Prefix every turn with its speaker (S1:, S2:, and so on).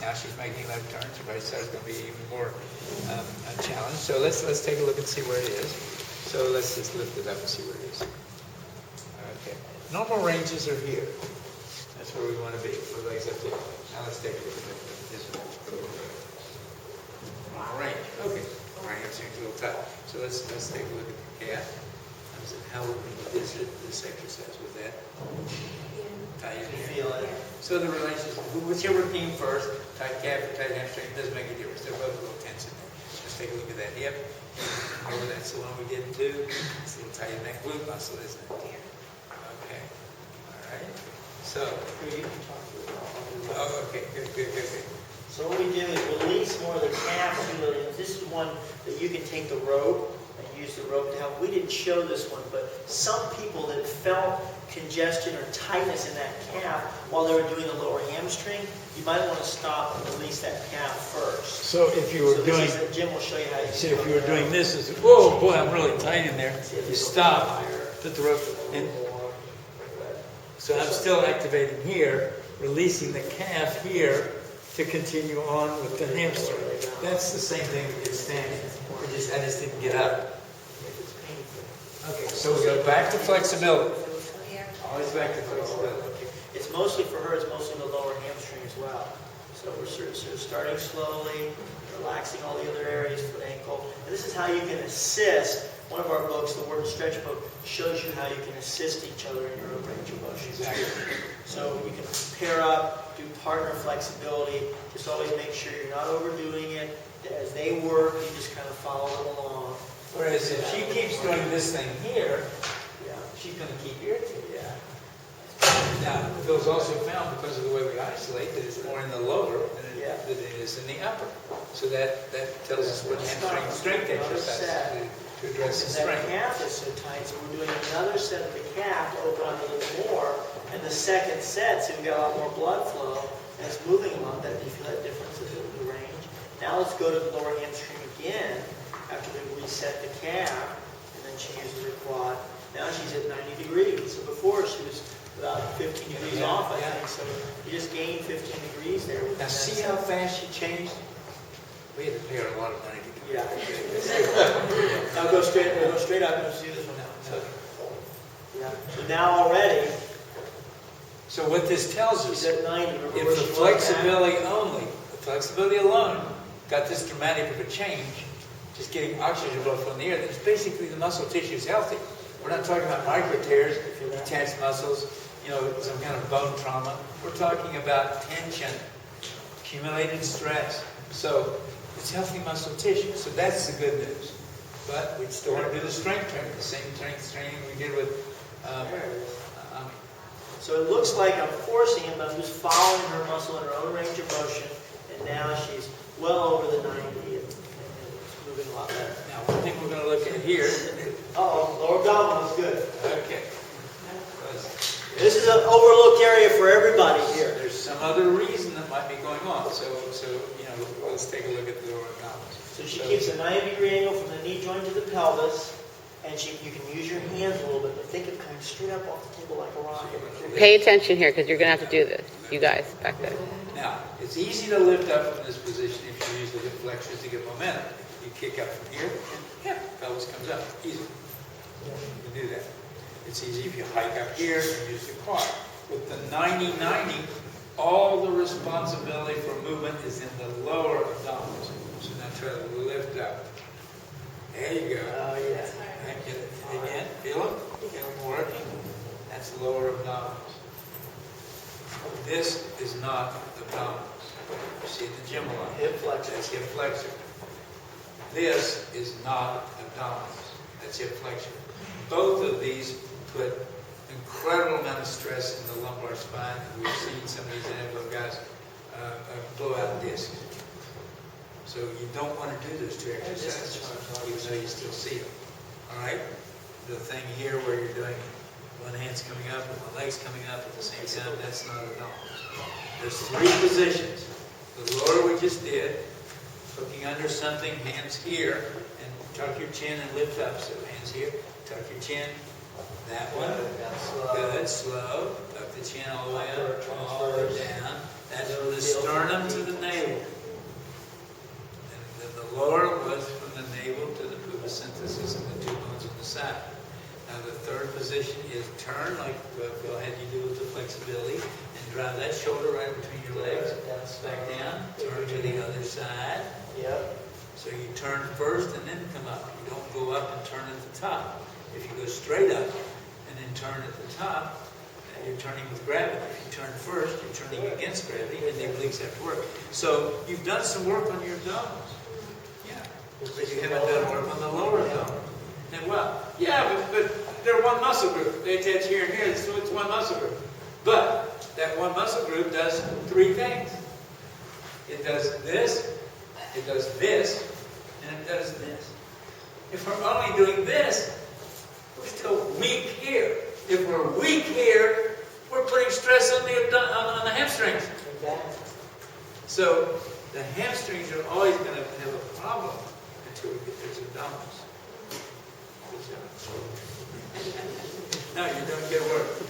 S1: Now she's making left turns. Everybody said it's going to be even more a challenge. So let's take a look and see where it is. So let's just lift it up and see where it is. Okay. Normal ranges are here. That's where we want to be. The legs up there. Now let's take a look at this one. Normal range. Okay. Right hamstring's a little tight. So let's take a look at the calf. How would we do this exercise with that? Tight in here.
S2: Feel it.
S1: So the relationship, whichever came first, tight calf or tight hamstring, doesn't make a difference. They're both a little tense in there. Let's take a look at that hip. Remember that's the one we did too. It's a little tight in that glute muscle, isn't it? Okay. All right. So. Oh, okay. Good.
S2: So what we do is release more of the calf. This is one that you can take the rope and use the rope to help. We didn't show this one, but some people that felt congestion or tightness in that calf while they were doing the lower hamstring, you might want to stop and release that calf first.
S1: So if you were doing,
S2: Jim will show you how you
S1: see if you were doing this, is whoa boy, I'm really tight in there. You stop, put the rope in. So I'm still activating here, releasing the calf here to continue on with the hamstring. That's the same thing we did standing. I just didn't get up. Okay, so we go back to flexibility. Always back to flexibility.
S2: It's mostly for her, it's mostly the lower hamstring as well. So we're sort of starting slowly, relaxing all the other areas for the ankle. And this is how you can assist. One of our books, the Wharton Stretch book, shows you how you can assist each other in your own range of motion.
S1: Exactly.
S2: So you can pair up, do partner flexibility. Just always make sure you're not overdoing it. As they work, you just kind of follow them along.
S1: Whereas if she keeps doing this thing here, she's going to keep irritated. Now, Phil's also found, because of the way we isolate, that it's more in the lower than it is in the upper. So that tells us what hamstring strength exercise to address the strength.
S2: That calf is so tight, so we're doing another set of the calf to open up a little more. And the second set, so we've got a lot more blood flow, and it's moving along. That you feel that difference in the range. Now let's go to the lower hamstring again, after we reset the calf, and then she uses her quad. Now she's at 90 degrees. So before she was about 15 degrees off, I think. So you just gained 15 degrees there.
S1: Now see how fast she changed? We had to pay her a lot of money to do
S2: that. Now go straight up. Let's do this one now. So now already.
S1: So what this tells us,
S2: at 90,
S1: if the flexibility alone got this dramatic of a change, just getting oxygen flow from the air, that's basically the muscle tissue is healthy. We're not talking about micro tears, detached muscles, some kind of bone trauma. We're talking about tension, accumulated stress. So it's healthy muscle tissue. So that's the good news. But we still want to do the strength training, the same strength training we did with
S2: So it looks like I'm forcing him, but I'm just following her muscle in her own range of motion, and now she's well over the 90, and it's moving a lot better.
S1: Now, one thing we're going to look at here.
S2: Lower abdominals, good.
S1: Okay.
S2: This is an overlooked area for everybody here.
S1: There's some other reason that might be going on. So let's take a look at the lower abdominals.
S2: So she keeps a 90-degree angle from the knee joint to the pelvis. And you can use your hands a little bit, but think of coming straight up off the table like a rocket.
S3: Pay attention here, because you're going to have to do this, you guys, back there.
S1: Now, it's easy to lift up from this position if you use the hip flexors to get momentum. You kick up from here, and pelvis comes up. Easy. You can do that. It's easy if you hike up here and use the quad. With the 90-90, all the responsibility for movement is in the lower abdominals. So now try to lift up. There you go.
S2: Oh, yeah.
S1: Again, feel them? Feel them working? That's the lower abdominals. This is not abdominals. You see the gym a lot.
S2: Hip flexor.
S1: That's hip flexor. This is not abdominals. That's hip flexor. Both of these put incredible amount of stress in the lumbar spine. We've seen some of these NFL guys blow out discs. So you don't want to do those two exercises, even though you still see them. All right? The thing here where you're doing one hand's coming up and one leg's coming up at the same time, that's not abdominals. There's three positions. The lower we just did, hooking under something, hands here, and tuck your chin and lift up. So hands here, tuck your chin. That one. Good, slow. Tuck the chin all the way up, all the way down. That's from the sternum to the lower was from the navel to the pubisynthesis and the two bones on the side. Now the third position is turn, like Phil had you do with the flexibility, and drive that shoulder right between your legs. Back down, turn to the other side.
S2: Yep.
S1: So you turn first and then come up. You don't go up and turn at the top. If you go straight up and then turn at the top, you're turning with gravity. If you turn first, you're turning against gravity, and the obliques have to work. So you've done some work on your abdominals. Yeah. But you haven't done work on the lower abdominals. And well, yeah, but they're one muscle group. They attach here and here, so it's one muscle group. But that one muscle group does three things. It does this, it does this, and it does this. If we're only doing this, we're still weak here. If we're weak here, we're putting stress on the hamstrings.
S2: Exactly.
S1: So the hamstrings are always going to have a problem until we get those abdominals. Good job. No, you're doing good work.